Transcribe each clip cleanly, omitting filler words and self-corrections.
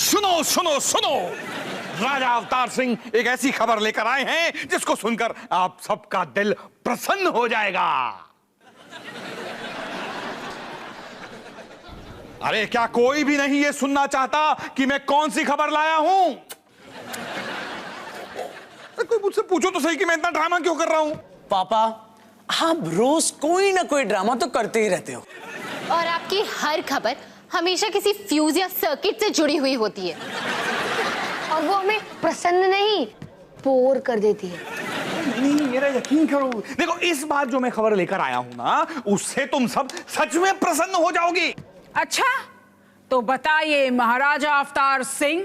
सुनो सुनो सुनो, राजा अवतार सिंह एक ऐसी खबर लेकर आए हैं जिसको सुनकर आप सबका दिल प्रसन्न हो जाएगा। अरे क्या कोई भी नहीं ये सुनना चाहता कि मैं कौन सी खबर लाया हूं? कोई मुझसे पूछो तो सही कि मैं इतना ड्रामा क्यों कर रहा हूं? पापा, आप रोज कोई ना कोई ड्रामा तो करते ही रहते हो। और आपकी हर खबर हमेशा किसी फ्यूज या सर्किट से जुड़ी हुई होती है और वो हमें प्रसन्न नहीं, बोर कर देती है। नहीं, मेरा यकीन करो। देखो, इस बार जो मैं खबर लेकर आया हूं ना, उससे तुम सब सच में प्रसन्न हो जाओगी। अच्छा, तो बताइए महाराजा अवतार सिंह,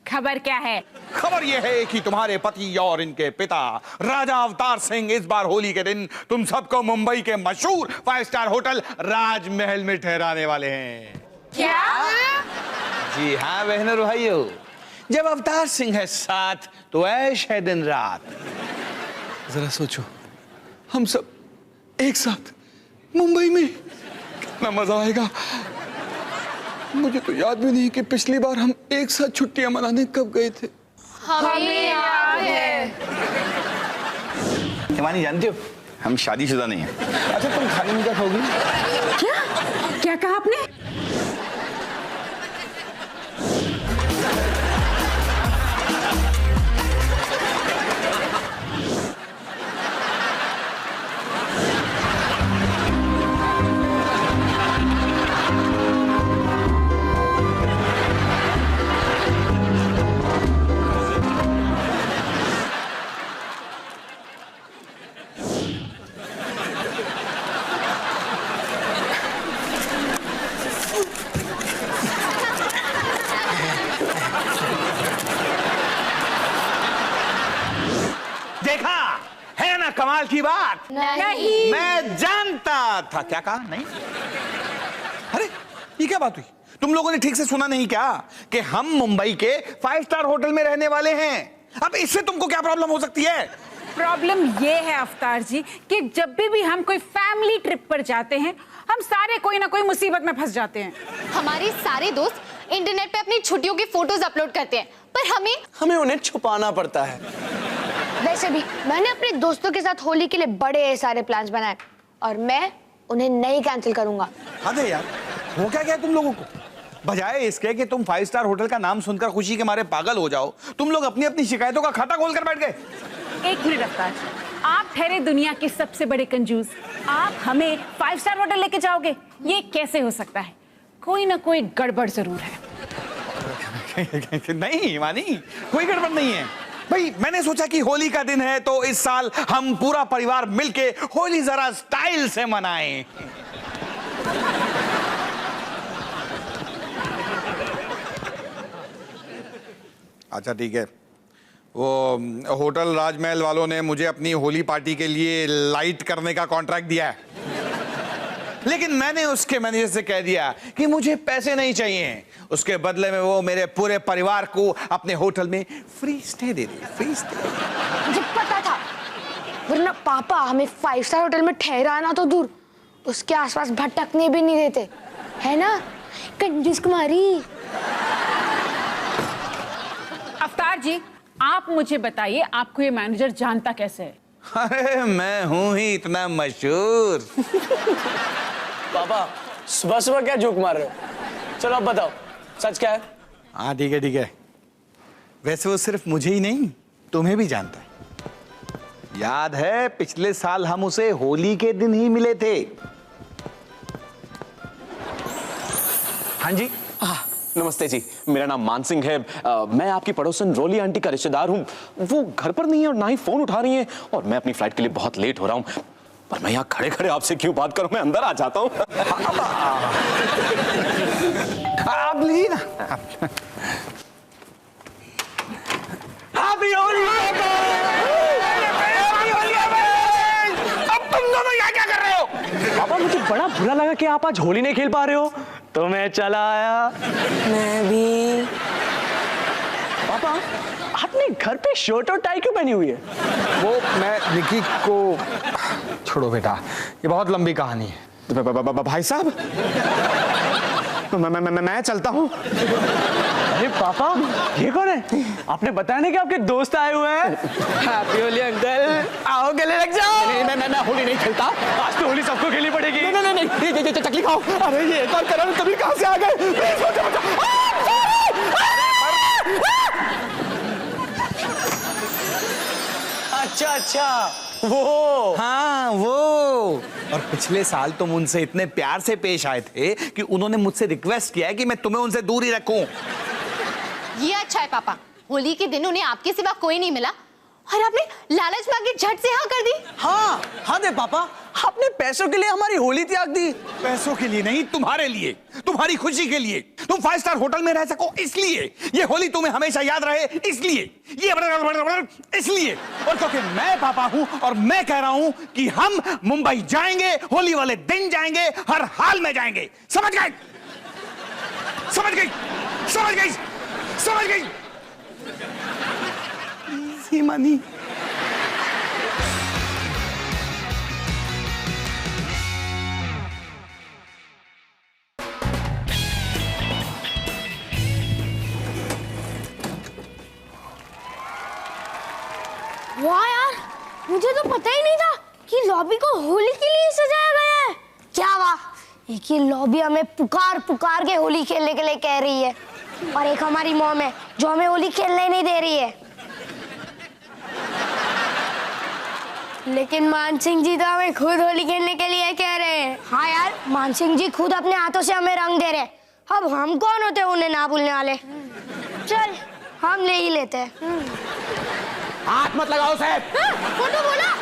खबर क्या है? खबर यह है कि तुम्हारे पति और इनके पिता राजा अवतार सिंह इस बार होली के दिन तुम सबको मुंबई के मशहूर 5 स्टार होटल राजमहल में ठहराने वाले हैं। क्या? जी हाँ बहनों और भाइयों, जब अवतार सिंह है साथ तो ऐश है दिन रात। जरा सोचो, हम सब एक साथ मुंबई में, कितना मजा आएगा। मुझे तो याद भी नहीं कि पिछली बार हम एक साथ छुट्टियां मनाने कब गए थे। हमें याद है। हिमानी, जानती हो हम शादीशुदा नहीं है। अच्छा, तुम खाने में क्या खाओगी? क्या कहा आपने? देखा है ना कमाल की बात? नहीं। मैं जानता था। क्या कहा? नहीं? अरे ये क्या बात हुई? तुम लोगों ने ठीक से सुना नहीं क्या कि हम मुंबई के 5 स्टार होटल में रहने वाले हैं? अब इससे तुमको क्या प्रॉब्लम हो सकती है? प्रॉब्लम ये है अवतार जी कि जब भी हम कोई फैमिली ट्रिप पर जाते हैं, हम सारे कोई ना कोई मुसीबत में फंस जाते हैं। हमारे सारे दोस्त इंटरनेट पे अपनी छुट्टियों की फोटोज अपलोड करते हैं, पर हमें उन्हें छुपाना पड़ता है। वैसे भी मैंने अपने दोस्तों के साथ होली के लिए बड़े सारे प्लान्स बनाए और मैं उन्हें नहीं कैंसिल करूंगा। अरे यार, हो क्या गया तुम लोगों को? बजाय इसके कि तुम 5 स्टार होटल का नाम सुनकर खुशी के मारे पागल हो जाओ, तुम लोग अपनी अपनी शिकायतों का खाता खोलकर बैठ गए। एक मिनट अवतार जी, आप ठहरे दुनिया के सबसे बड़े कंजूस, आप हमें 5 स्टार होटल लेके जाओगे? ये कैसे हो सकता है? कोई ना कोई गड़बड़ जरूर है। नहीं मानी, कोई गड़बड़ नहीं है भाई। मैंने सोचा कि होली का दिन है तो इस साल हम पूरा परिवार मिलके होली जरा स्टाइल से मनाएं। अच्छा ठीक है, वो होटल राजमहल वालों ने मुझे अपनी होली पार्टी के लिए लाइट करने का कॉन्ट्रैक्ट दिया है, लेकिन मैंने उसके मैनेजर से कह दिया कि मुझे पैसे नहीं चाहिए। उसके बदले में वो मेरे पूरे परिवार को अपने होटल में फ्री स्टे दे दे। Free stay. मुझे पता था, वरना पापा हमें 5 स्टार होटल में ठहराना तो दूर, उसके आसपास भटकने भी नहीं देते, है ना कंजूस कुमारी? अवतार जी, आप मुझे बताइए, आपको ये मैनेजर जानता कैसे है? अरे मैं हूं ही इतना मशहूर। पापा, सुबह सुबह क्या जोक मार रहे हो? चलो अब बताओ, सच क्या है? हाँ ठीक है ठीक है, वैसे वो सिर्फ मुझे ही नहीं तुम्हें भी जानता है। याद है पिछले साल हम उसे होली के दिन ही मिले थे। हाँ जी, नमस्ते जी, मेरा नाम मान सिंह है। मैं आपकी पड़ोसन रोली आंटी का रिश्तेदार हूँ। वो घर पर नहीं है और ना ही फोन उठा रही हैं और मैं अपनी फ्लाइट के लिए बहुत लेट हो रहा हूँ। पर मैं यहाँ खड़े खड़े आपसे क्यों बात करूँ, मैं अंदर आ जाता हूँ। आप लीजिए ना। अब तुम दोनों यहाँ क्या कर रहे हो? पापा, मुझे बड़ा बुरा लगा कि आप आज होली नहीं खेल पा रहे हो, तो मैं चला आया। मैं भी। पापा, आपने घर पे शर्ट और टाई क्यों पहनी हुई है? वो मैं निकी को, छोड़ो बेटा, ये बहुत लंबी कहानी है। भाई साहब, मैं चलता हूँ। अरे पापा, ये कौन है? आपने बताया नहीं कि आपके दोस्त आए हुए हैं? Happy Holi uncle. आओ गले लग जाओ। मैं होली नहीं खेलता। आज तो होली सबको खेलनी पड़ेगी। नहीं, चकली खाओ। अरे ये एक और करण कबीर कहाँ से आ गए? प्लीज मुझे बचाओ। अच्छा, वो। हाँ वो। और पिछले साल तुम उनसे इतने प्यार से पेश आए थे कि उन्होंने मुझसे रिक्वेस्ट किया है कि मैं तुम्हें उनसे दूर ही रखूं। ये अच्छा है पापा, होली के दिन उन्हें आपके सिवा कोई नहीं मिला और आपने लालच में आके झट से हाँ कर दी। हाँ दे पापा, आपने पैसों के लिए हमारी होली त्याग दी। पैसों के लिए नहीं, तुम्हारे लिए, तुम्हारी खुशी के लिए। तुम 5 स्टार होटल में रह सको इसलिए, ये होली तुम्हें हमेशा याद रहे इसलिए, ये इसलिए, और क्योंकि मैं पापा हूं और मैं कह रहा हूं कि हम मुंबई जाएंगे, होली वाले दिन जाएंगे, हर हाल में जाएंगे। समझ गए? समझ गई? समझ गई? समझ गई? मानी। वाह यार, मुझे तो पता ही नहीं था कि लॉबी को होली के लिए सजाया गया है। क्या वाह, एक ही लॉबी हमें पुकार पुकार के होली खेलने के लिए कह रही है और एक हमारी मॉम है जो हमें होली खेलने नहीं दे रही है। लेकिन मान सिंह जी तो हमें खुद होली खेलने के लिए कह रहे हैं। हाँ यार, मान सिंह जी खुद अपने हाथों से हमें रंग दे रहे हैं। अब हम कौन होते हैं उन्हें ना भूलने वाले? चल हम ले ही लेते हैं। हाथ मत लगाओ साहब। कौन बोला?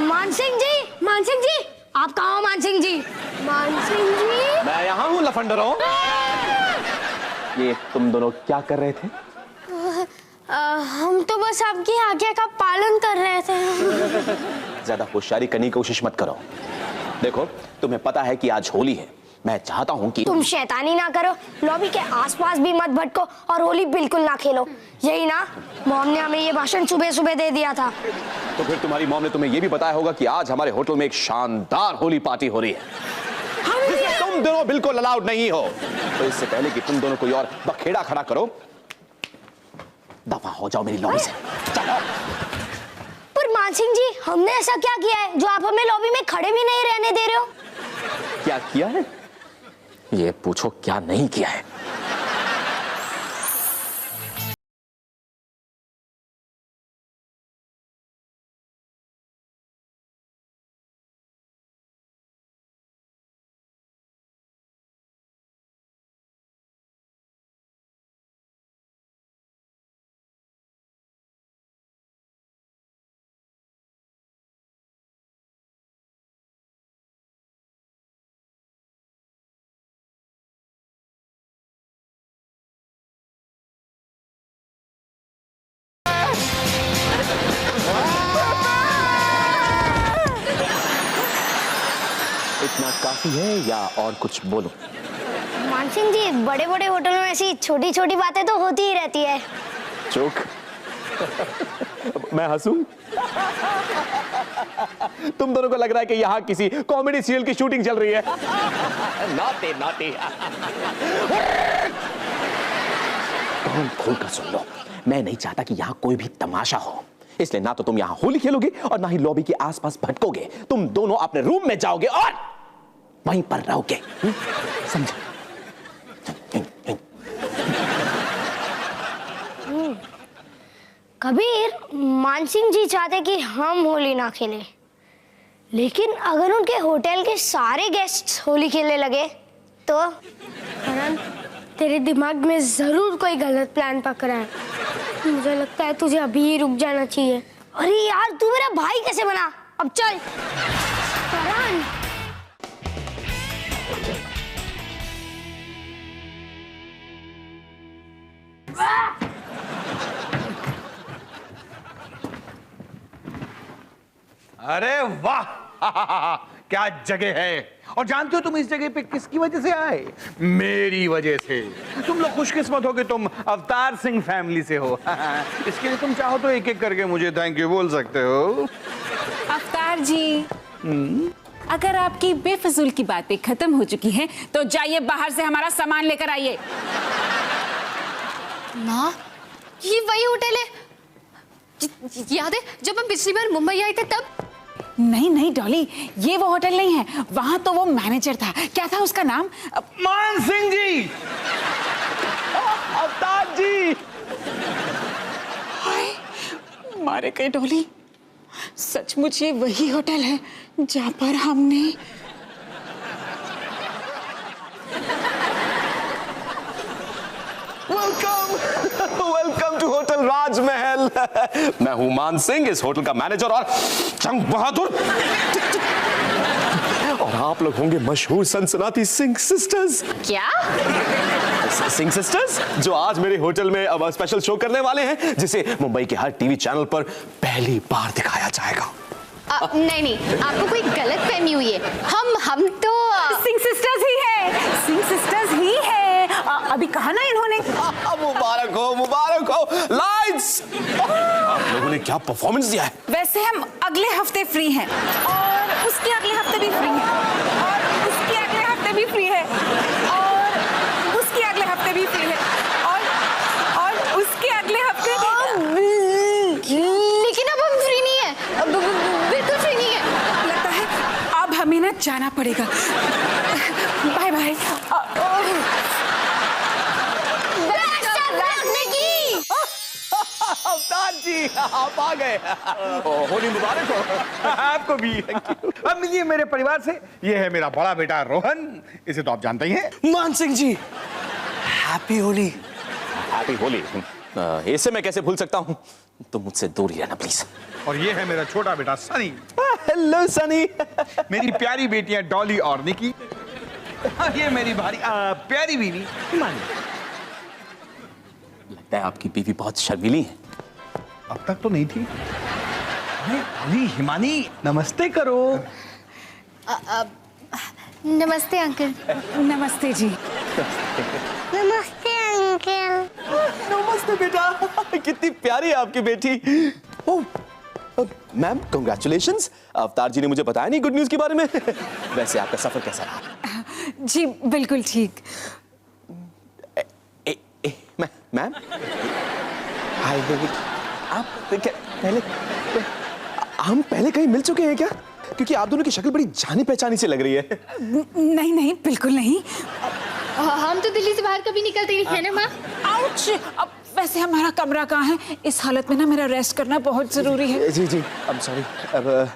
मान सिंह जी, मान सिंह जी, आप कहाँ हो मान सिंह जी? मान सिंह जी, मैं यहाँ हूँ लफंडरों। ये तुम दोनों क्या कर रहे थे? हम तो बस आपकी आज्ञा का पालन कर रहे थे। ज्यादा होशियारी करने की कोशिश मत करो। देखो, तुम्हें पता है कि आज होली है। मैं चाहता हूँ कि तुम शैतानी ना करो, लॉबी के आसपास भी मत भटको और होली बिल्कुल ना खेलो। यही ना, मॉम ने हमें ये भाषण सुबह सुबह दे दिया था। तो फिर तुम्हारी मॉम ने तुम्हें ये भी बताया होगा कि आज हमारे होटल में एक शानदार होली पार्टी हो रही है जिसमें तुम दोनों बिल्कुल अलाउड नहीं हो। तो इससे पहले कि तुम दोनों कोई और बखेड़ा खड़ा करो, दफा हो जाओ मेरी लॉबी से। चलो। पर मान सिंह जी, हमने ऐसा क्या किया है जो आप हमें लॉबी में खड़े भी नहीं रहने दे रहे हो? क्या किया है? ये पूछो क्या नहीं किया है। इतना काफी है या और कुछ बोलो? मान सिंह जी, बड़े बड़े होटलों में ऐसी छोटी छोटी बातें तो होती ही रहती है। जोक? मैं हंसूं? तुम दोनों को लग रहा है कि यहाँ किसी कॉमेडी सीरियल की शूटिंग चल रही है। नाते नाते। कान खोल कर सुन लो, मैं नहीं चाहता कि यहाँ कोई भी तमाशा हो। इसलिए ना तो तुम यहाँ होली खेलोगे और ना ही लॉबी के आसपास भटकोगे। तुम दोनों अपने रूम में जाओगे और वहीं पर रहोगे। समझे? कबीर, मान सिंह जी चाहते कि हम होली ना खेलें, लेकिन अगर उनके होटल के सारे गेस्ट्स होली खेलने लगे तो करण, तेरे दिमाग में जरूर कोई गलत प्लान पकड़ा है। मुझे लगता है तुझे अभी ही रुक जाना चाहिए। अरे यार, तू मेरा भाई कैसे बना? अब चल। करण, अरे वाह, क्या जगह है। और जानते हो तुम इस जगह पे किसकी वजह से आए? मेरी वजह से। तुम लोग खुशकिस्मत हो कि तुम अवतार सिंह फैमिली से हो। इसके लिए तुम चाहो तो एक एक करके मुझे थैंक यू बोल सकते हो। अवतार जी, अगर आपकी बेफजूल की बातें खत्म हो चुकी हैं तो जाइए बाहर से हमारा सामान लेकर आइए। माँ, ये वही होटल है। याद है जब हम पिछली बार मुंबई आए थे तब? नहीं नहीं डॉली, ये वो होटल नहीं है। वहां तो वो मैनेजर था, क्या था उसका नाम? मान सिंह जी। अवतार जी। हाय, मारे गए डॉली। सचमुच ये वही होटल है जहां पर हमने वेलकम टू होटल राजमहल। मैं हूं मान सिंह, इस होटल का मैनेजर और जंग बहादुर। और आप लोग होंगे मशहूर सनसनाती सिंह सिस्टर्स। क्या? सिंह सिस्टर्स जो आज मेरे होटल में अब स्पेशल शो करने वाले हैं, जिसे मुंबई के हर टीवी चैनल पर पहली बार दिखाया जाएगा। नहीं नहीं, आपको कोई गलत फहमी हुई है। हम तो सिंह सिस्टर्स ही है, सिंह सिस्टर्स ही है। अभी कहा ना इन्होंने। मुबारक हो लाइट्स। आप लोगों ने क्या परफॉर्मेंस दिया है। वैसे हम अगले हफ्ते फ्री हैं और उसके अगले हफ्ते भी फ्री हैं और उसके अगले हफ्ते भी फ्री है और उसके अगले हफ्ते भी फ्री है और उसके अगले हफ्ते लेकिन अब हम फ्री नहीं है, बिल्कुल फ्री नहीं है। लगता है अब हमें ना जाना पड़ेगा। Bye bye. अवतार जी आप आ गए। होली मुबारक हो। आपको भी। अब मिलिए मेरे परिवार से। ये है मेरा बड़ा बेटा रोहन, इसे तो आप जानते ही हैं। मान सिंह जी, हैप्पी होली। हैप्पी होली। इसे मैं कैसे भूल सकता हूँ। तुम मुझसे दूर ही रहना प्लीज। और ये है मेरा छोटा बेटा सनी। हेलो सनी। मेरी प्यारी बेटियां डॉली और निकी। और ये मेरी भारी प्यारी बीवी हिमानी। लगता है आपकी बीवी बहुत शर्मीली है। अब तक तो नहीं थी। डॉली, हिमानी, नमस्ते करो। नमस्ते अंकल। नमस्ते जी। नमस्ते अंकल। नमस्ते बेटा। कितनी प्यारी है आपकी बेटी। Ma'am congratulations. अवतार जी ने मुझे बताया नहीं गुड न्यूज के बारे में। वैसे आपका सफर कैसा रहा? जी बिल्कुल ठीक। मैम आप पहले हम पहले कहीं मिल चुके हैं क्या? क्योंकि आप दोनों की शक्ल बड़ी जानी पहचानी से लग रही है। नहीं नहीं बिल्कुल नहीं। हम तो दिल्ली से बाहर कभी निकलते नहीं है ना माँ। आउच। अब वैसे हमारा कमरा कहाँ है? इस हालत में ना मेरा रेस्ट करना बहुत जरूरी है। जी जी अब सॉरी। अब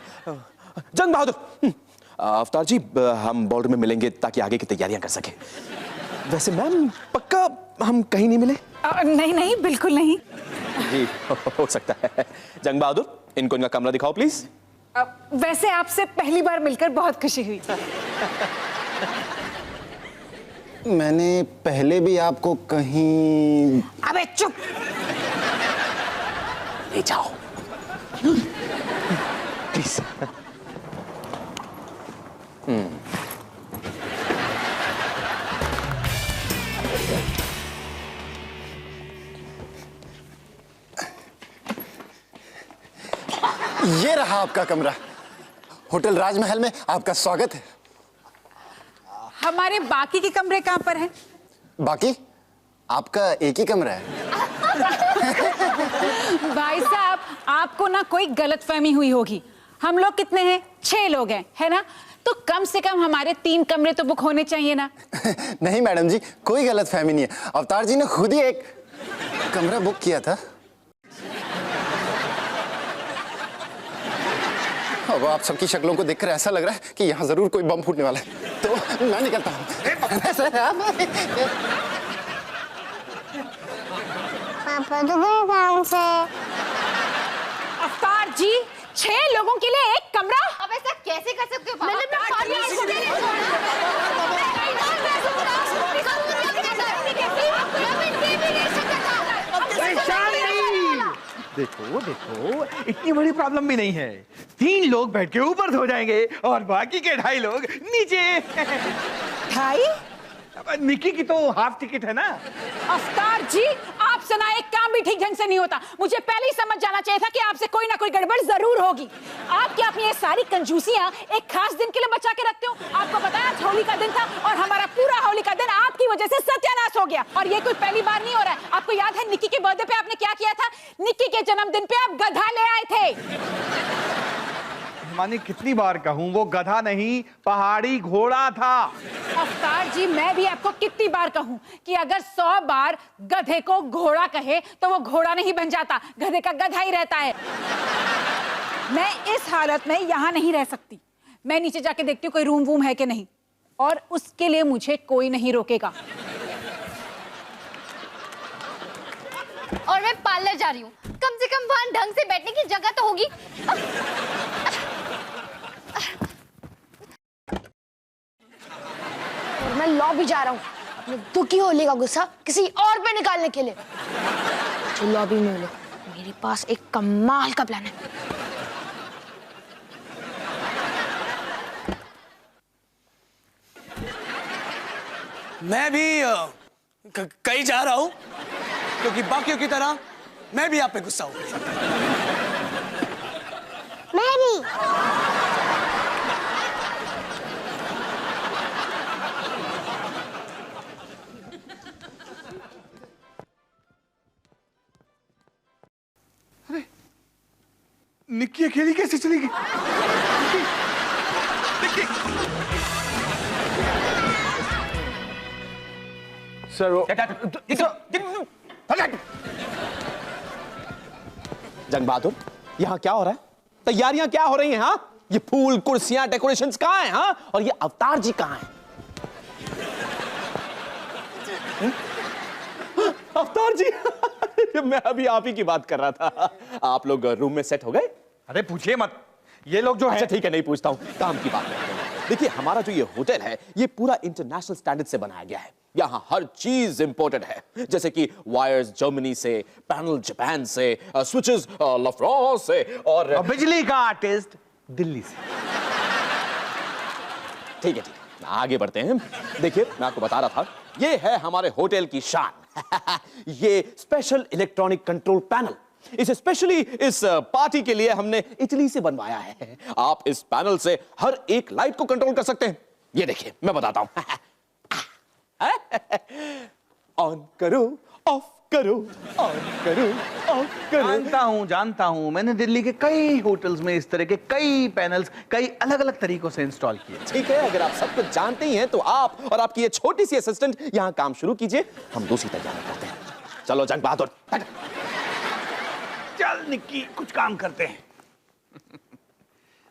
जंग बहादुर। अवतार जी हम बॉर्डर में मिलेंगे ताकि आगे की तैयारियां कर सके। वैसे मैम पक्का हम कहीं नहीं मिले? नहीं नहीं बिल्कुल नहीं। जी हो सकता है। जंग बहादुर इनको इनका कमरा दिखाओ प्लीज। वैसे आपसे पहली बार मिलकर बहुत खुशी हुई। मैंने पहले भी आपको कहीं। अबे चुप। ले जाओ प्लीज। ये रहा आपका कमरा। होटल राजमहल में आपका स्वागत है। हमारे बाकी के कमरे कहाँ पर हैं? बाकी आपका एक ही कमरा है। भाई साहब आपको ना कोई गलतफहमी हुई होगी। हम लोग कितने हैं? 6 लोग हैं, है ना? तो कम से कम हमारे 3 कमरे तो बुक होने चाहिए ना। नहीं मैडम जी, कोई गलतफहमी नहीं है। अवतार जी ने खुद ही एक कमरा बुक किया था। अब आप सबकी शक्लों को देखकर ऐसा लग रहा है कि यहाँ जरूर कोई बम फूटने वाला है, तो मैं निकलता हूँ। पापा तो गए काम से। अवतार जी 6 लोगों के लिए एक कमरा? अब ऐसा कैसे कर सकते हो? देखो देखो इतनी बड़ी प्रॉब्लम भी नहीं है। 3 लोग बैठ के ऊपर सो जाएंगे और बाकी के 2.5 लोग नीचे। 2.5? निकी की तो हाफ टिकट है ना। अवतार जी आपसे ना एक काम भी ठीक ढंग से नहीं होता। मुझे पहले ही समझ जाना चाहिए था कि आपसे कोई ना कोई गड़बड़ जरूर होगी। आप क्या अपनी ये सारी कंजूसियां एक खास दिन के लिए बचा के रखते हो? आपको पता है आज होली का दिन था और हमारा पूरा होली का दिन आपकी वजह से सत्यानाश हो गया। और ये कोई पहली बार नहीं हो रहा है। आपको याद है निक्की के बर्थडे पे आपने क्या किया था? निक्की के जन्मदिन पे आप गधा ले आए थे। माने कितनी बार कहूं, वो गधा नहीं पहाड़ी घोड़ा था। अवतार जी, मैं भी आपको कितनी बार कहूं कि अगर 100 बार गधे को घोड़ा कहे तो वो घोड़ा नहीं बन जाता, गधे का गधा ही रहता है। मैं इस हालत में यहां नहीं रह सकती। मैं नीचे जाके देखती हूँ कोई रूम वूम है कि नहीं, और उसके लिए मुझे कोई नहीं रोकेगा। और मैं पार्लर जा रही हूँ, कम से कम वहां ढंग से बैठने की जगह तो होगी। और मैं लॉबी जा रहा हूँ अपने दुखी होली का गुस्सा किसी और पे निकालने के लिए। जो लॉबी में मिले, मेरे पास एक कमाल का प्लान है। मैं भी कहीं जा रहा हूं, क्योंकि बाकियों की तरह मैं भी आप पे गुस्सा हूं। मैं भी। निक्की अकेली कैसे चली गई? निक्की। सर वो जंग बहादुर, यहाँ क्या हो रहा है? तैयारियां क्या हो रही हैं? हाँ, ये फूल, कुर्सियां, डेकोरेशंस कहाँ हैं? हाँ, और ये अवतार जी कहाँ हैं? अवतार जी मैं अभी आप ही की बात कर रहा था। आप लोग रूम में सेट हो गए? अरे पूछिए मत, ये लोग जो अच्छा है। ठीक है, नहीं पूछता हूं, काम की बात करते हैं। देखिए, हमारा जो ये होटल है, ये पूरा इंटरनेशनल स्टैंडर्ड से बनाया गया है। यहाँ हर चीज इंपोर्टेड है, जैसे कि वायर्स जर्मनी से, पैनल जापान से, स्विचेस लफ्रांस से, और बिजली का आर्टिस्ट दिल्ली से। ठीक है, आगे बढ़ते हैं। देखिए, मैं आपको बता रहा था, ये है हमारे होटल की शान। ये स्पेशल इलेक्ट्रॉनिक कंट्रोल पैनल, इसे स्पेशली इस पार्टी के लिए हमने इटली से बनवाया है। आप इस पैनल से हर एक लाइट को कंट्रोल कर सकते हैं। ये देखिए, मैं बताता हूं। ऑन करो, ऑफ करो, ऑन करो, ऑफ करो। जानता हूं, मैंने दिल्ली के कई होटल्स में इस तरह के कई पैनल्स कई अलग अलग तरीकों से इंस्टॉल किए। ठीक है, अगर आप सब कुछ जानते ही हैं तो आप और आपकी ये छोटी सी असिस्टेंट यहां काम शुरू कीजिए, हम दूसरी तैयारी करते हैं। चलो जंग बहादुर, चल निक्की, कुछ काम करते हैं।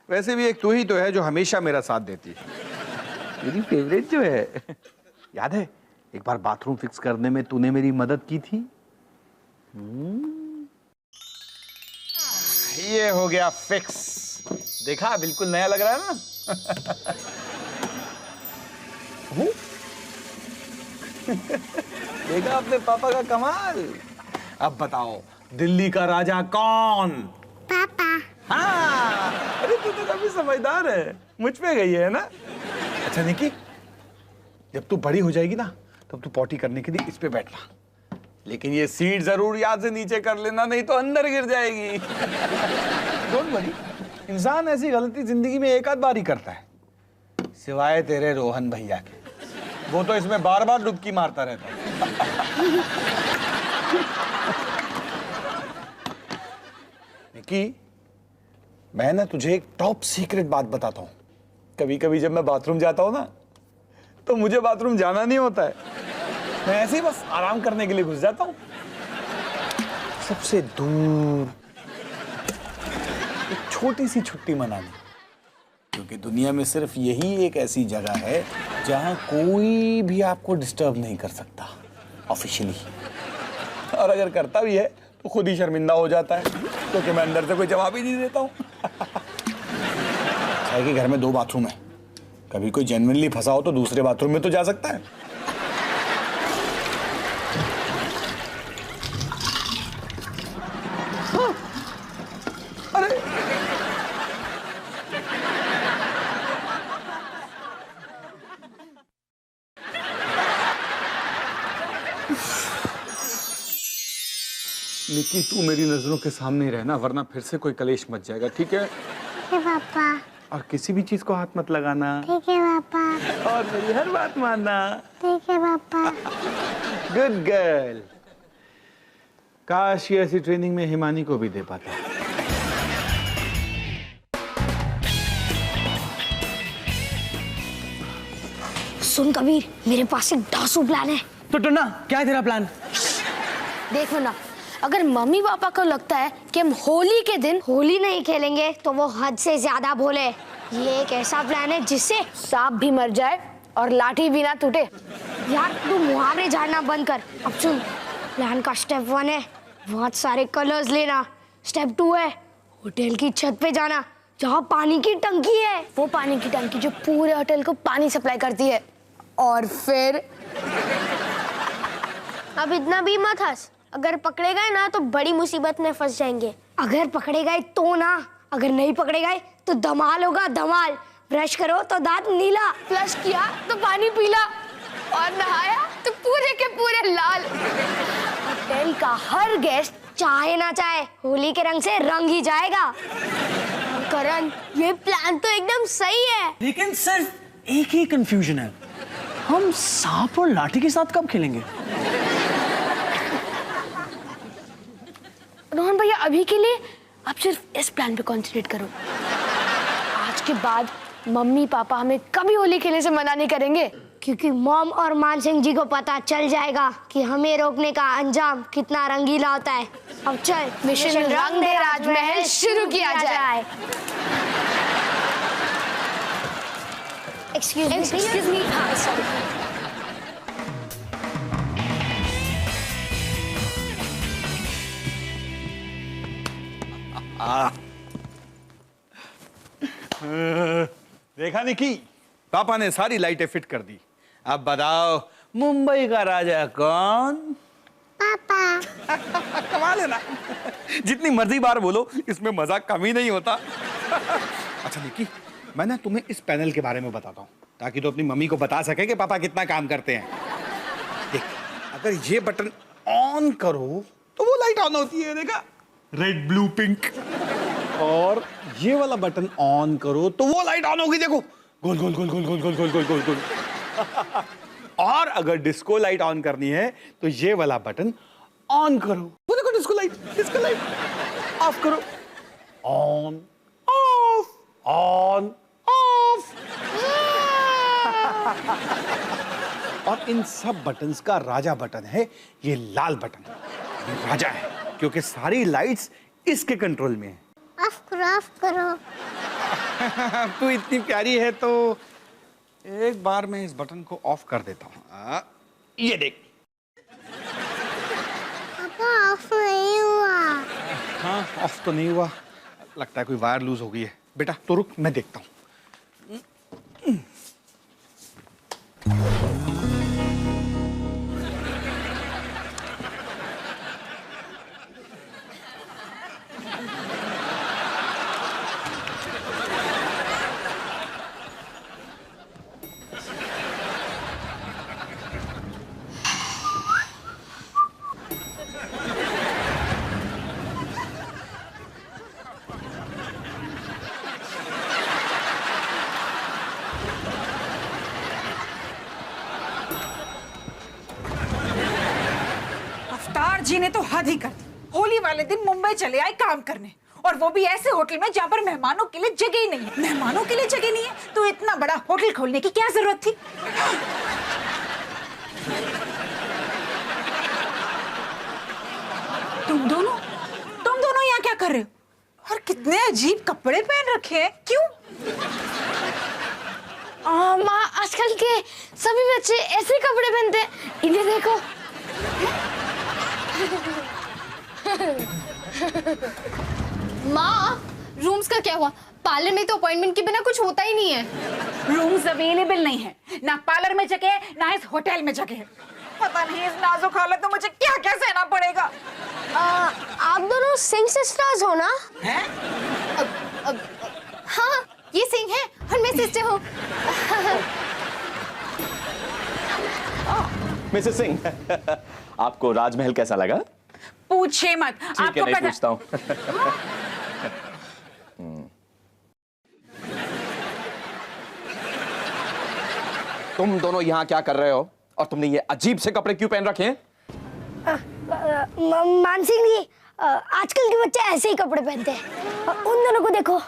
वैसे भी एक तू ही तो है जो हमेशा मेरा साथ देती है, मेरी फेवरेट जो है। याद है एक बार बाथरूम फिक्स करने में तूने मेरी मदद की थी? ये हो गया फिक्स। देखा, बिल्कुल नया लग रहा है ना? देखा अपने पापा का कमाल। अब बताओ, दिल्ली का राजा कौन? पापा। हाँ, अरे तू तो काफी समझदार है, मुझ पे गई है ना? अच्छा निक्की, जब तू बड़ी हो जाएगी ना, तब तू पॉटी करने के लिए इस पे बैठना, लेकिन ये सीट जरूर याद से नीचे कर लेना, नहीं तो अंदर गिर जाएगी। डोंट वरी, इंसान ऐसी गलती जिंदगी में एक आध बार ही करता है, सिवाय तेरे रोहन भैया के। वो तो इसमें बार बार डुबकी मारता रहता है। निक्की, मैं ना तुझे एक टॉप सीक्रेट बात बताता हूँ। कभी कभी जब मैं बाथरूम जाता हूँ ना, तो मुझे बाथरूम जाना नहीं होता है, मैं ऐसे ही बस आराम करने के लिए घुस जाता हूँ सबसे दूर, एक छोटी सी छुट्टी मनाने। क्योंकि दुनिया में सिर्फ यही एक ऐसी जगह है जहां कोई भी आपको डिस्टर्ब नहीं कर सकता ऑफिशियली, और अगर करता भी है तो खुद ही शर्मिंदा हो जाता है, क्योंकि मैं अंदर से कोई जवाब ही नहीं देता हूँ। है कि घर में 2 बाथरूम है, कभी कोई जेन्युइनली फंसा हो तो दूसरे बाथरूम में तो जा सकता है। हाँ। अरे निक्की, तू मेरी नजरों के सामने रहना, वरना फिर से कोई कलेश मच जाएगा, ठीक है? पापा। और किसी भी चीज को हाथ मत लगाना। ठीक है पापा। और मेरी हर बात मानना। ठीक है पापा। Good girl. काश ये ऐसी ट्रेनिंग में हिमानी को भी दे पाता। सुन कबीर, मेरे पास एक धांसू प्लान है। तो टुन्ना, क्या है तेरा प्लान? देखो ना, अगर मम्मी पापा को लगता है कि हम होली के दिन होली नहीं खेलेंगे तो वो हद से ज्यादा भोले। ये एक ऐसा प्लान है जिससे सांप भी मर जाए और लाठी भी ना टूटे। यार तू मुहावरे झाड़ना बंद कर। अब सुन, प्लान का स्टेप 1 है बहुत सारे कलर्स लेना। स्टेप 2 है होटल की छत पे जाना जहाँ पानी की टंकी है, वो पानी की टंकी जो पूरे होटल को पानी सप्लाई करती है। और फिर अब इतना भी मत हंस, अगर पकड़े गए ना तो बड़ी मुसीबत में फंस जाएंगे। अगर पकड़े गए तो ना, अगर नहीं पकड़े गए तो धमाल होगा धमाल। ब्रश करो तो दांत नीला, फ्लश किया तो पानी पीला, और नहाया तो पूरे के पूरे लाल। होटल का हर गेस्ट चाहे ना चाहे होली के रंग से रंग ही जाएगा। करण, ये प्लान तो एकदम सही है, लेकिन सिर्फ एक ही कंफ्यूजन है, हम सांप और लाठी के साथ कब खेलेंगे? रोहन भैया, अभी के लिए आप सिर्फ इस प्लान पे कंसंट्रेट करो। आज के बाद मम्मी पापा हमें कभी होली खेलने से मना नहीं करेंगे, क्योंकि मॉम और मानसिंह जी को पता चल जाएगा कि हमें रोकने का अंजाम कितना रंगीला होता है। अब चल मिशन रंग दे राजमहल शुरू किया जाए। Excuse me. हाँ सॉरी। देखा निकी, पापा ने सारी लाइटें फिट कर दी। अब बताओ मुंबई का राजा कौन? पापा। कमाल है ना। जितनी मर्जी बार बोलो, इसमें मजाक कम ही नहीं होता। अच्छा निकी, मैं ना तुम्हें इस पैनल के बारे में बताता हूँ ताकि तो अपनी मम्मी को बता सके कि पापा कितना काम करते हैं। देख, अगर ये बटन ऑन करो तो वो लाइट ऑन होती है, देखा, रेड ब्लू पिंक। और ये वाला बटन ऑन करो तो वो लाइट ऑन होगी, देखो, गोल गोल गोल गोल गोल गोल गोल गोल गोल गोल। और अगर डिस्को लाइट ऑन करनी है तो ये वाला बटन ऑन करो, वो देखो डिस्को लाइट ऑफ करो, ऑन ऑफ ऑन ऑफ। और इन सब बटन्स का राजा बटन है ये लाल बटन। ये राजा है क्योंकि सारी लाइट्स इसके कंट्रोल में है। ऑफ करो। तू इतनी प्यारी है तो एक बार मैं इस बटन को ऑफ कर देता हूँ। ये देख। पापा ऑफ नहीं हुआ। हाँ, ऑफ तो नहीं हुआ, लगता है कोई वायर लूज हो गई है। बेटा तो रुक, मैं देखता हूँ। अवतार जी ने तो हद ही कर दी। होली वाले दिन मुंबई चले आए काम करने, और वो भी ऐसे होटल में जहाँ पर मेहमानों के लिए जगह ही नहीं है। मेहमानों के लिए जगह नहीं है तो इतना बड़ा होटल खोलने की क्या जरूरत थी? तुम दोनों यहाँ क्या कर रहे हो? और कितने अजीब कपड़े पहन रखे हैं, क्यों? माँ, आजकल के सभी बच्चे ऐसे कपड़े पहनते हैं, इन्हें देखो। माँ, रूम्स का क्या हुआ? पार्लर में तो अपॉइंटमेंट के बिना कुछ होता ही नहीं है। रूम्स अवेलेबल नहीं है, ना पार्लर में जगह है ना इस होटल में जगह है। पता नहीं इस नाजुक हालत में मुझे क्या क्या सहना पड़ेगा। आप दोनों सिंह सिस्टर्स हो ना? हैं? हाँ, ये सिंह है और मैं सिस्टर हूँ। मिसेस सिंह, आपको राजमहल कैसा लगा? पूछे मत। ठीक है, आपको नहीं पता पूछता हूँ। तुम दोनों यहाँ क्या कर रहे हो? और तुमने ये अजीब से कपड़े क्यों पहन रखे हैं? मानसिंह जी, आजकल के बच्चे ऐसे ही कपड़े पहनते हैं। उन दोनों को देखो।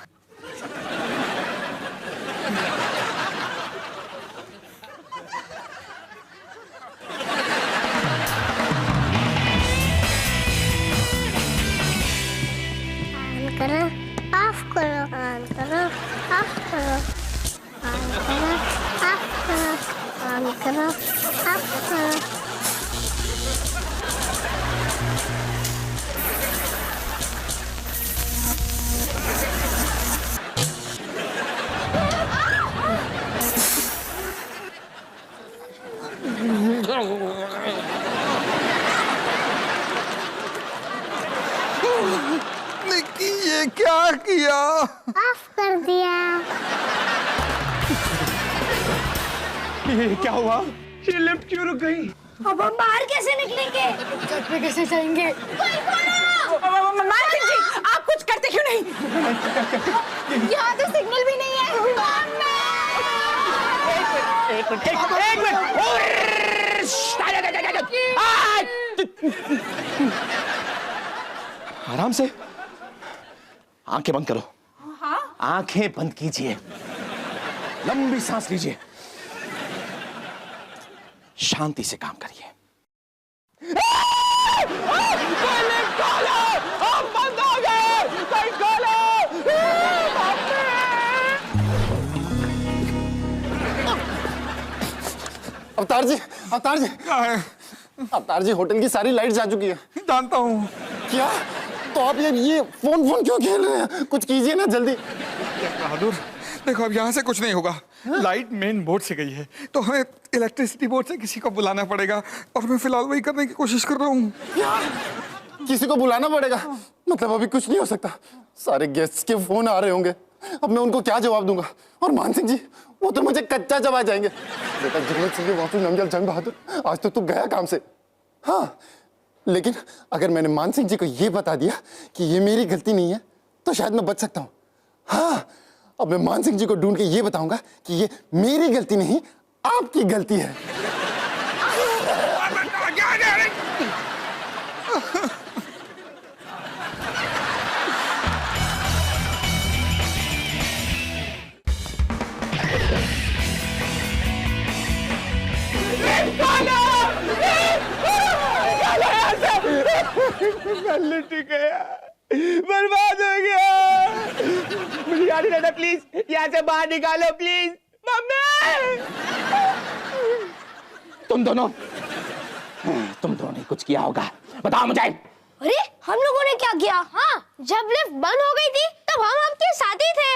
करो, ऑफ करो, ऑन करो, ऑफ करो, ऑन करो, ऑफ करो, ऑन करो, ऑफ करो। निक्की, ये क्या किया? ऑफ कर दिया। ये क्या हुआ? ये लिफ्ट क्यों रुक गई? अब हम बाहर कैसे निकलेंगे? छत पे कैसे जाएंगे? मानसिंह जी, आप कुछ करते क्यों नहीं? यहाँ तो सिग्नल भी नहीं है। एक मिनट। आराम से, आंखें बंद करो। हाँ? आंखें बंद कीजिए, लंबी सांस लीजिए, शांति से काम करिए। बंद हो गए, कोई खोलो। अवतार जी, अवतार जी, क्या है? अवतार जी, होटल की सारी लाइट जा चुकी है। जानता हूँ। क्या? तो आप ये फोन क्यों खेल रहे हैं? कुछ कीजिए ना जल्दी। बहादुर, देखो अब यहाँ से कुछ नहीं होगा। लाइट मेन बोर्ड से गई है, तो हमें इलेक्ट्रिसिटी बोर्ड से किसी को बुलाना पड़ेगा, और मैं फिलहाल वही करने की कोशिश कर रहा हूँ। क्या? किसी को बुलाना पड़ेगा? मतलब अभी कुछ नहीं हो सकता? सारे गेस्ट्स के फोन आ रहे होंगे, अब मैं उनको क्या जवाब दूंगा? और मानसिंह जी, वो तो मुझे कच्चा जवाब जाएंगे। बेटा जगत सिंह वासु नमजल जंग बहादुर, आज तो तू गया काम से। हाँ, लेकिन अगर मैंने मानसिंह जी को ये बता दिया कि ये मेरी गलती नहीं है, तो शायद मैं बच सकता हूँ। हाँ, अब मैं मानसिंह जी को ढूंढ के ये बताऊंगा कि ये मेरी गलती नहीं, आपकी गलती है। बर्बाद हो गया। मुझे याद नहीं रहता, प्लीज यहाँ से बाहर निकालो प्लीज। मम्मी, तुम दोनों ने कुछ किया होगा, बताओ मुझे। अरे हम लोगों ने क्या किया? हाँ, जब लिफ्ट बंद हो गई थी तब हम आपके साथ ही थे।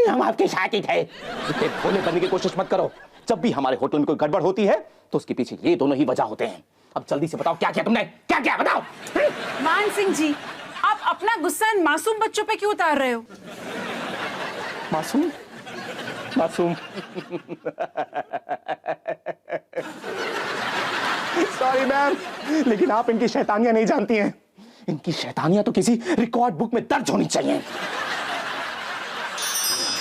हम आपके साथ ही थे। इतने भोले बनने की कोशिश मत करो। जब भी हमारे होटल में कोई गड़बड़ होती है तो उसके पीछे ये दोनों ही वजह होते हैं। अब जल्दी से बताओ, क्या किया तुमने? क्या किया बताओ। मानसिंह जी, आप अपना गुस्सा इन मासूम बच्चों पे क्यों उतार रहे हो? मासूम? सॉरी मैम, लेकिन आप इनकी शैतानियां नहीं जानती हैं। इनकी शैतानियां तो किसी रिकॉर्ड बुक में दर्ज होनी चाहिए।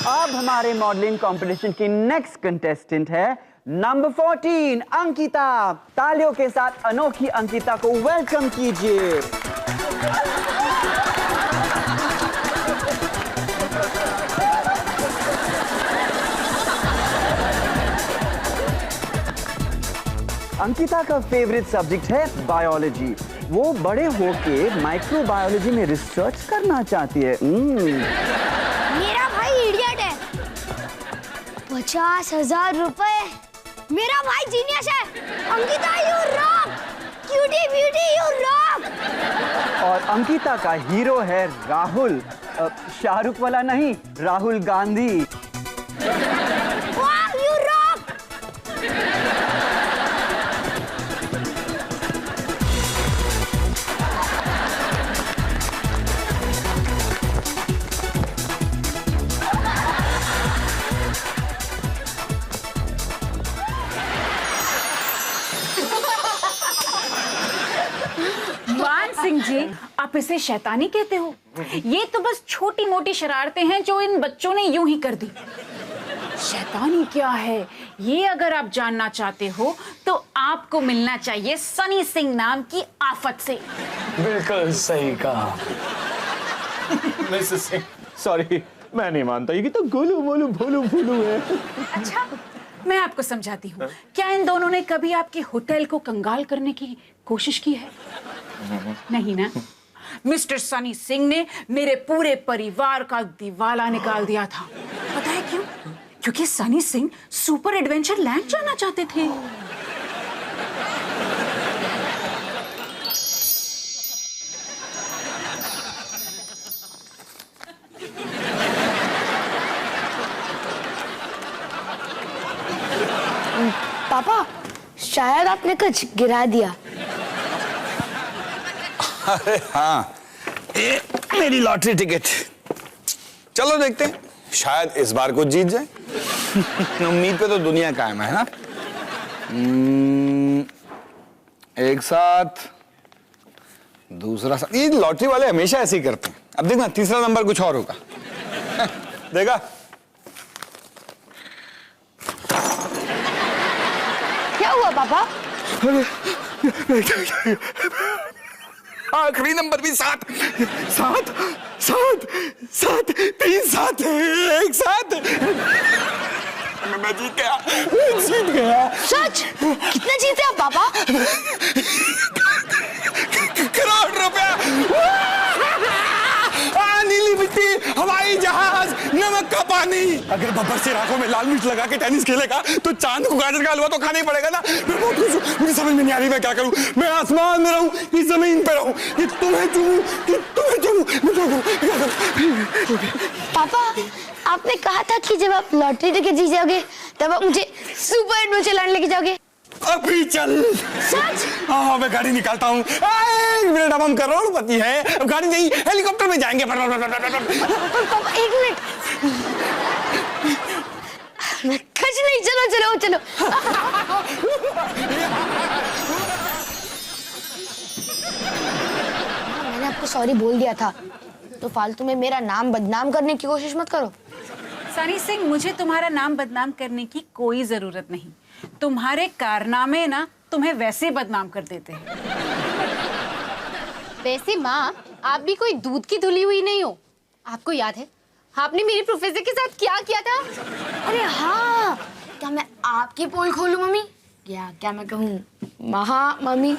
अब हमारे मॉडलिंग कंपटीशन की नेक्स्ट कंटेस्टेंट है नंबर 14 अंकिता। तालियों के साथ अनोखी अंकिता को वेलकम कीजिए। अंकिता का फेवरेट सब्जेक्ट है बायोलॉजी। वो बड़े होके माइक्रोबायोलॉजी में रिसर्च करना चाहती है। मेरा भाई इडियट है। 50,000 रुपए। मेरा भाई जीनियस है। Ankita you rock, cutie beauty you rock. और अंकिता का हीरो है राहुल, शाहरुख वाला नहीं, राहुल गांधी। वाह यू रॉक। मानसिंह जी, आप इसे शैतानी कहते हो? ये तो बस छोटी मोटी शरारतें हैं जो इन बच्चों ने यूं ही कर दी। शैतानी क्या है ये अगर आप जानना चाहते हो तो आपको मिलना चाहिए सनी सिंह नाम की आफत से। बिल्कुल सही कहा मिसेस सिंह। सॉरी, मैं नहीं मानता, ये तो गोलू मोलू भोलू भोलू है। अच्छा, मैं आपको समझाती हूँ। क्या इन दोनों ने कभी आपके होटल को कंगाल करने की कोशिश की है? नहीं ना? मिस्टर सनी सिंह ने मेरे पूरे परिवार का दिवाला निकाल दिया था। पता है क्यों? क्योंकि Sunny Singh super adventure land जाना चाहते थे। पापा, शायद आपने कुछ गिरा दिया। अरे हाँ, ये मेरी लॉटरी टिकट। चलो देखते हैं, शायद इस बार कुछ जीत जाए। उम्मीद पे तो दुनिया कायम है ना। एक साथ, दूसरा साथ। ये लॉटरी वाले हमेशा ऐसे ही करते हैं। अब देखना, तीसरा नंबर कुछ और होगा। देखा? क्या हुआ पापा? आखिरी नंबर भी 7 7 7 7 3 7 एक साथ। मैं जीत गया। सच? कितना जीते आप पापा? करोड़ रुपया। नीली मिट्टी, हवाई जहाज, नमक का पानी। अगर बब्बर से आंखों में लाल मिर्च लगा के टेनिस खेलेगा तो चांद को गाजर का हलवा तो खाना ही पड़ेगा ना। मैं बहुत खुश हूँ, मुझे समझ में नहीं आ रही मैं क्या करूँ। मैं आसमान में रहूँ कि जमीन पे रहूँ, कि तुम्हें चूमूं कि तुम्हें चूमूं, मैं क्या करूँ? पापा, आपने कहा था कि जब आप लॉटरी टिकट जीत जाओगे तब आप मुझे सुपर एडवेंचर लैंड लेके जाओगे। अभी चल। सच? हाँ, मैं गाड़ी निकालता हूँ। अब हम करोड़पति हैं, अब गाड़ी नहीं हेलीकॉप्टर में जाएंगे। पापा एक मिनट, मैं कुछ नहीं, चलो चलो चलो। मैंने आपको सॉरी बोल दिया था, तो फालतू में मेरा नाम बदनाम करने की कोशिश मत करो। सनी सिंह, मुझे तुम्हारा नाम बदनाम करने की कोई जरूरत नहीं। तुम्हारे कारनामे ना तुम्हें वैसे बदनाम कर देते हैं। वैसे माँ, आप भी कोई दूध की धुली हुई नहीं हो। आपको याद है आपने मेरी प्रोफेसर के साथ क्या किया था? अरे हाँ, क्या मैं आपकी पोल खोलूं मम्मी? क्या मैं कहूँ महा मम्मी?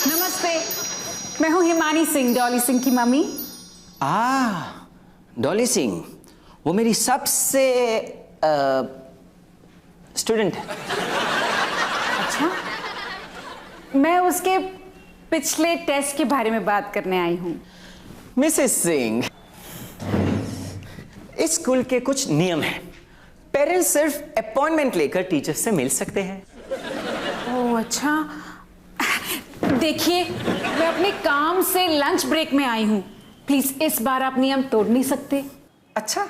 नमस्ते, मैं हूँ हिमानी सिंह, डॉली सिंह की मम्मी। डॉली सिंह, वो मेरी सबसे स्टूडेंट है। अच्छा, मैं उसके पिछले टेस्ट के बारे में बात करने आई हूँ। मिसेस सिंह, इस स्कूल के कुछ नियम हैं। पेरेंट्स सिर्फ अपॉइंटमेंट लेकर टीचर से मिल सकते हैं। ओह अच्छा, देखिए मैं अपने काम से लंच ब्रेक में आई हूँ। प्लीज इस बार आप नियम तोड़ नहीं सकते। अच्छा,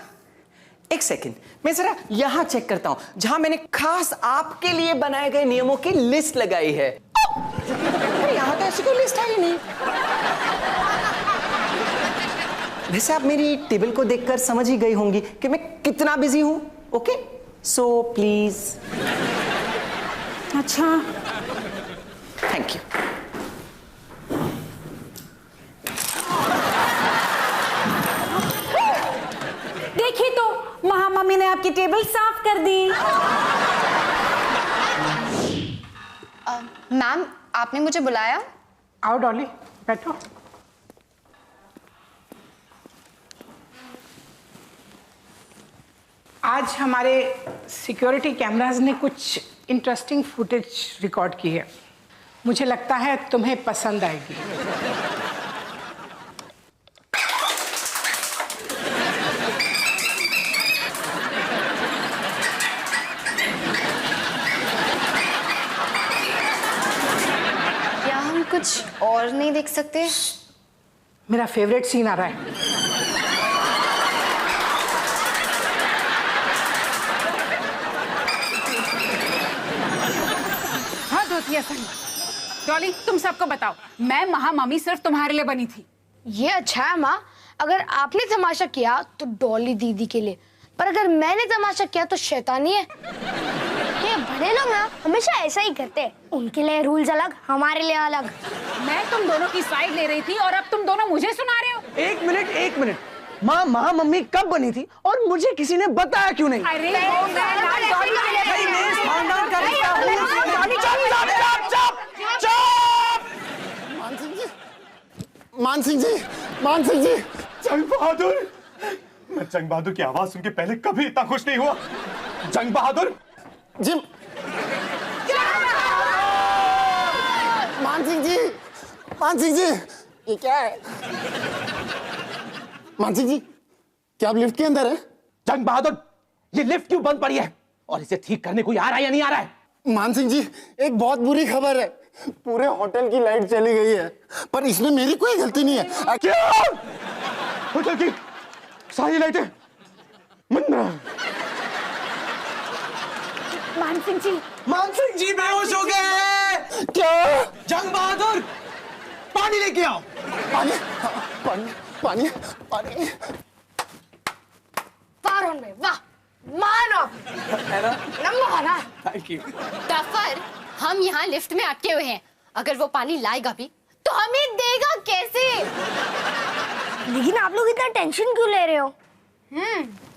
एक सेकंड, मैं जरा यहाँ चेक करता हूँ जहां मैंने खास आपके लिए बनाए गए नियमों की लिस्ट लगाई है। यहाँ तो ऐसी कोई लिस्ट है ही नहीं। वैसे आप मेरी टेबल को देखकर समझ ही गई होंगी कि मैं कितना बिजी हूं। Okay, so please. अच्छा, थैंक यू। देखिए तो महामम्मी ने आपकी टेबल साफ कर दी। मैम, आपने मुझे बुलाया? आओ डॉली, बैठो। आज हमारे सिक्योरिटी कैमरास ने कुछ इंटरेस्टिंग फुटेज रिकॉर्ड की है। मुझे लगता है तुम्हें पसंद आएगी। क्या हम कुछ और नहीं देख सकते? मेरा फेवरेट सीन आ रहा है। डॉली, तुम सबको बताओ, मैं महामम्मी सिर्फ तुम्हारे लिए बनी थी। ये अच्छा है माँ, अगर आपने तमाशा किया तो डॉली दीदी के लिए, पर अगर मैंने तमाशा किया तो शैतानी है। ये बड़े लोग ना हमेशा ऐसा ही करते हैं, उनके लिए रूल्स अलग, हमारे लिए अलग। मैं तुम दोनों की साइड ले रही थी और अब तुम दोनों मुझे सुना रहे हो। एक मिनट, माँ मम्मी कब बनी थी और मुझे किसी ने बताया क्यों नहीं? अरे मानसिंह जी, जंग बहादुर, मैं जंग बहादुर की आवाज सुन के पहले कभी इतना खुश नहीं हुआ। जंग बहादुर जी, मानसिंह जी, ये क्या है? मानसिंह जी, क्या आप लिफ्ट के अंदर हैं? जंग बहादुर, ये लिफ्ट क्यों बंद पड़ी है और इसे ठीक करने कोई आ रहा है या नहीं आ रहा है? मानसिंह जी, एक बहुत बुरी खबर है, पूरे होटल की लाइट चली गई है, पर इसमें मेरी कोई गलती नहीं है। क्या? होटल की सारी लाइटें मन्ना। मानसिंह जी बेहोश हो गए। क्या? जंग बहादुर, पानी लेके आओ। पानी। फारून में वाह, मानो number one. Thank you. Duffer, हम यहाँ लिफ्ट में अटके हुए हैं, अगर वो पानी लाएगा भी तो हमें देगा कैसे? लेकिन आप लोग इतना टेंशन क्यों ले रहे हो?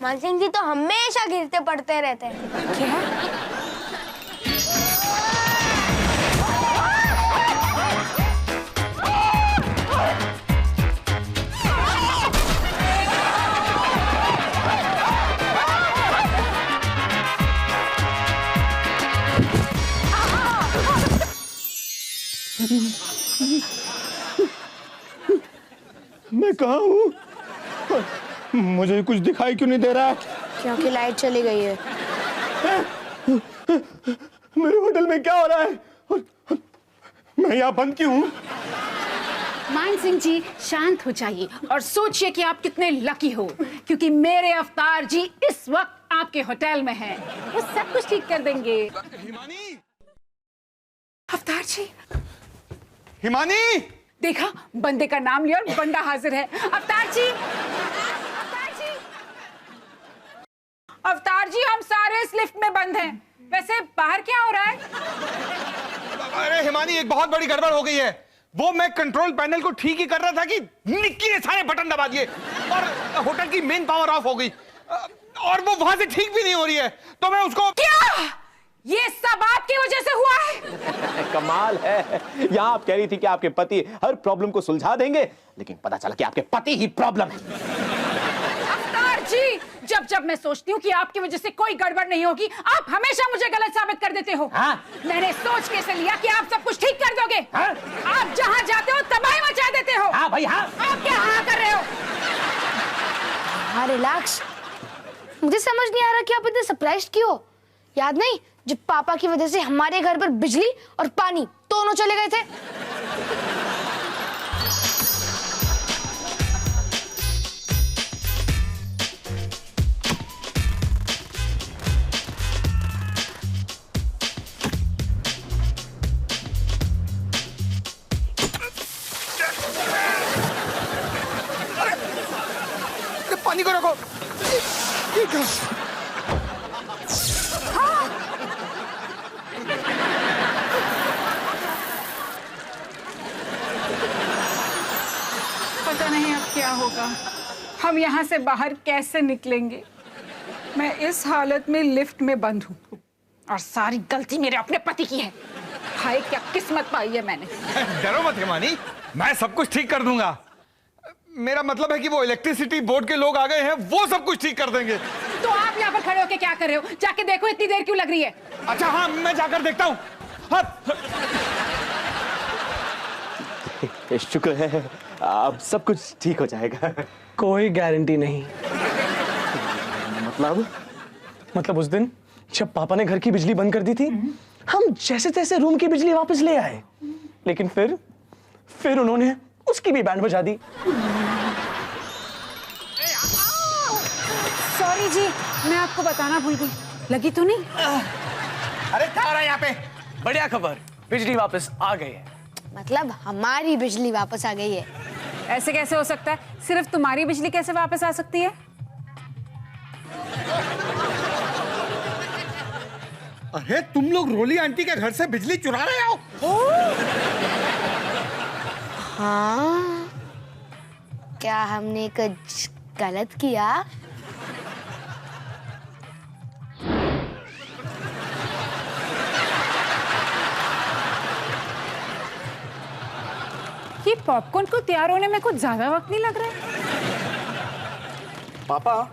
मानसिंह जी तो हमेशा गिरते पड़ते रहते हैं। क्या? मैं कहाँ हूँ? मुझे कुछ दिखाई क्यों नहीं दे रहा? क्योंकि लाइट चली गई है। मेरे होटल में क्या हो रहा है? मैं यहाँ बंद क्यों हूँ? मानसिंह जी शांत हो जाइए और सोचिए कि आप कितने लकी हो, क्योंकि मेरे अवतार जी इस वक्त आपके होटल में हैं। वो सब कुछ ठीक कर देंगे। अवतार जी, हिमानी, देखा, बंदे का नाम लिया और बंदा हाजिर है। अवतार जी, हम सारे इस लिफ्ट में बंद हैं। वैसे बाहर क्या हो रहा है? अरे हिमानी, एक बहुत बड़ी गड़बड़ हो गई है। वो मैं कंट्रोल पैनल को ठीक ही कर रहा था कि निक्की ने सारे बटन दबा दिए और होटल की मेन पावर ऑफ हो गई और वो वहां से ठीक भी नहीं हो रही है, तो मैं उसको। क्या ये सब आपकी वजह से हुआ है? कमाल है। यहाँ आप कह रही थी कि आपके पति हर प्रॉब्लम को सुलझा देंगे, लेकिन पता चला कि आपके पति ही प्रॉब्लम है। अवतार जी, जब मैं सोचती हूँ कि आपकी वजह से कोई गड़बड़ नहीं होगी, आप हमेशा मुझे गलत साबित कर देते हो। हाँ? मैंने सोच कैसे लिया कि आप सब कुछ ठीक कर दोगे। हाँ? आप जहाँ जाते हो तबाही मचा देते हो। हाँ भाई, हाँ। आप क्या हाँ कर रहे हो? हाँ, रिलैक्स। मुझे समझ नहीं आ रहा कि आप इतने सरप्राइज क्यों हो। याद नहीं, जब पापा की वजह से हमारे घर पर बिजली और पानी दोनों चले गए थे? पानी को रखो। पता नहीं अब क्या होगा, हम यहाँ से बाहर कैसे निकलेंगे। मैं इस हालत में लिफ्ट में बंद हूँ और सारी गलती मेरे अपने पति की है। हाय, क्या किस्मत पाई है मैंने। डरो मत हिमानी, मैं सब कुछ ठीक कर दूंगा। मेरा मतलब है कि वो इलेक्ट्रिसिटी बोर्ड के लोग आ गए हैं, वो सब कुछ ठीक कर देंगे। तो आप यहाँ पर खड़े होके क्या कर रहे हो? जाके देखो, इतनी देर क्यों लग रही है? अच्छा हाँ, मैं जाकर देखता हूँ। हाँ। शुक्र है, अब सब कुछ ठीक हो जाएगा। कोई गारंटी नहीं। मतलब उस दिन जब पापा ने घर की बिजली बंद कर दी थी, हम जैसे तैसे रूम की बिजली वापस ले आए, लेकिन फिर उन्होंने उसकी भी बैंड बजा दी। सॉरी जी, मैं आपको बताना भूल गई। लगी तो नहीं? अरे क्या हो रहा है यहाँ पे? बढ़िया खबर, बिजली वापस आ गई है। मतलब हमारी बिजली वापस आ गई है। ऐसे कैसे हो सकता है? सिर्फ तुम्हारी बिजली कैसे वापस आ सकती है? अरे तुम लोग रोली आंटी के घर से बिजली चुरा रहे हो? हाँ, क्या हमने कुछ गलत किया? ये पॉपकॉर्न को तैयार होने में कुछ ज्यादा वक्त नहीं लग रहा है। पापा,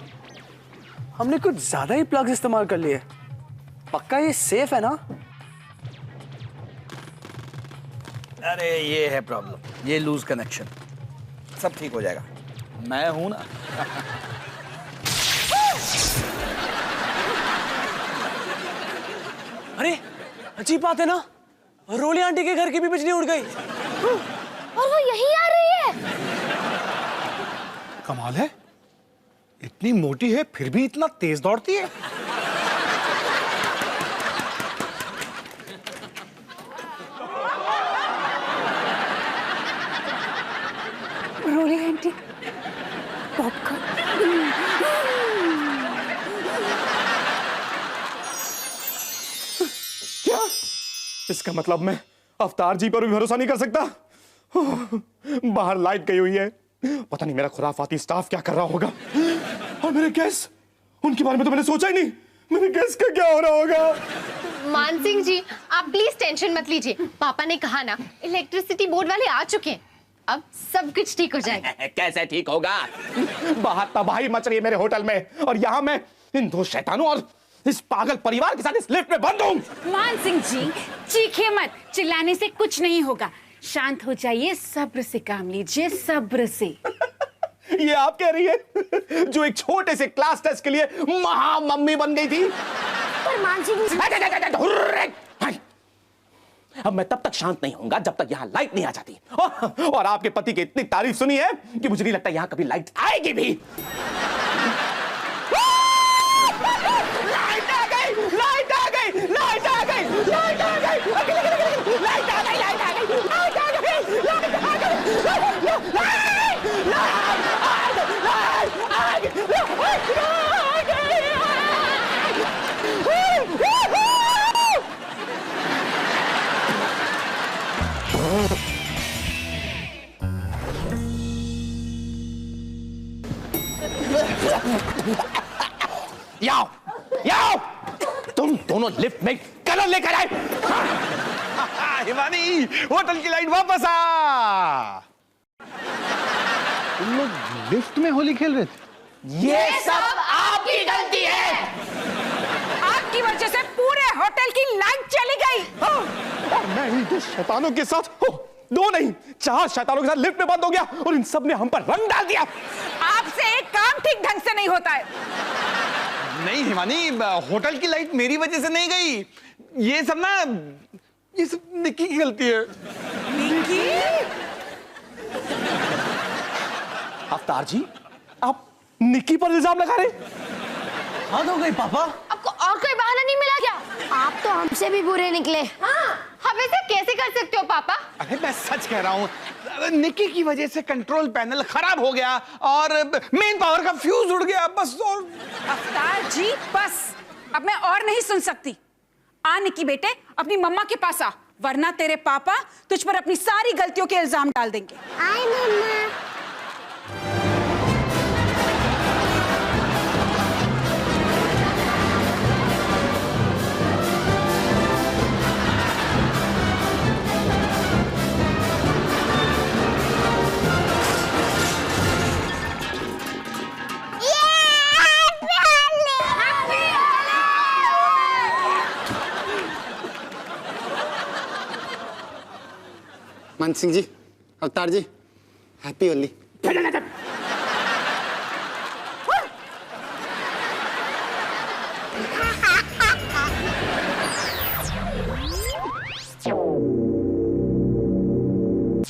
हमने कुछ ज्यादा ही प्लग्स इस्तेमाल कर लिए। पक्का ये सेफ है ना? अरे ये है प्रॉब्लम, ये लूज कनेक्शन। सब ठीक हो जाएगा, मैं हूं ना। अरे अजीब बात है ना, रोली आंटी के घर की भी बिजली उड़ गई और वो यही आ रही है। कमाल है, इतनी मोटी है फिर भी इतना तेज दौड़ती है। रोली आंटी, पॉपकॉर्न। क्या? इसका मतलब मैं अवतार जी पर भी भरोसा नहीं कर सकता। बाहर लाइट गई हुई है, पता नहीं मेरा खुराफाती स्टाफ क्या कर रहा होगा। और मेरे गेस्ट, उनके बारे में तो मैंने सोचा ही नहीं। मेरे गेस्ट का क्या हो रहा होगा? मान सिंह जी, आप प्लीज टेंशन मत लीजिए। पापा ने कहा ना, इलेक्ट्रिसिटी बोर्ड वाले आ चुके हैं, अब सब कुछ ठीक हो जाएगा। कैसे ठीक होगा? बाहर तबाही मच रही है मेरे होटल में, और यहाँ मैं इन दो शैतानों और इस पागल परिवार के साथ इस लिफ्ट में बंद हूँ। मान सिंह जी, चीखिए मत, चिल्लाने से कुछ नहीं होगा। शांत हो जाइए, सब्र से काम लीजिए, सब्र से। ये आप कह रही है जो एक छोटे से क्लास टेस्ट के लिए महा मम्मी बन गई थी? पर मानसिंह अब मैं तब तक शांत नहीं होऊंगा जब तक यहाँ लाइट नहीं आ जाती। और आपके पति की इतनी तारीफ सुनी है कि मुझे नहीं लगता यहाँ कभी लाइट आएगी भी। लाइट आ गई, लाइट आ गई, लाइट आ गई, लाइट आ गई, लाइट आ गई, लाइट आ गई, लाइट आ गई, लाइट आ याओ, याओ, तुम दोनों लिफ्ट में कलर लेकर आए। हिमानी, होटल की लाइट वापस आ। तुम लोग लिफ्ट में होली खेल रहे थे? ये सब आपकी गलती है। आपकी वजह से पूरे होटल की लाइट चली गई। और मैं इन दो शैतानों के साथ, दो नहीं 4 शैतानों के साथ लिफ्ट में बंद हो गया, और इन सब ने हम पर रंग डाल दिया। आपसे एक काम ठीक ढंग से नहीं होता है। नहीं हिमानी, होटल की लाइट मेरी वजह से नहीं गई। ये सब निक्की की गलती है। निक्की? अवतार जी, आप निक्की पर इल्जाम लगा रहे? हद हो गई पापा। आपको और कोई बहाना नहीं मिला क्या? आप तो हमसे भी बुरे निकले। हाँ, हम ऐसे कैसे कर सकते हो पापा? अरे मैं सच कह रहा हूँ, निक्की की वजह से कंट्रोल पैनल खराब हो गया और मेन पावर का फ्यूज उड़ गया, बस। और अवतार जी बस, अब मैं और नहीं सुन सकती। आ निक्की बेटे, अपनी मम्मा के पास आ, वरना तेरे पापा तुझ पर अपनी सारी गलतियों के इल्जाम डाल देंगे। आए मम्मा। मान सिंह जी, अवतार जी, हैप्पी होली।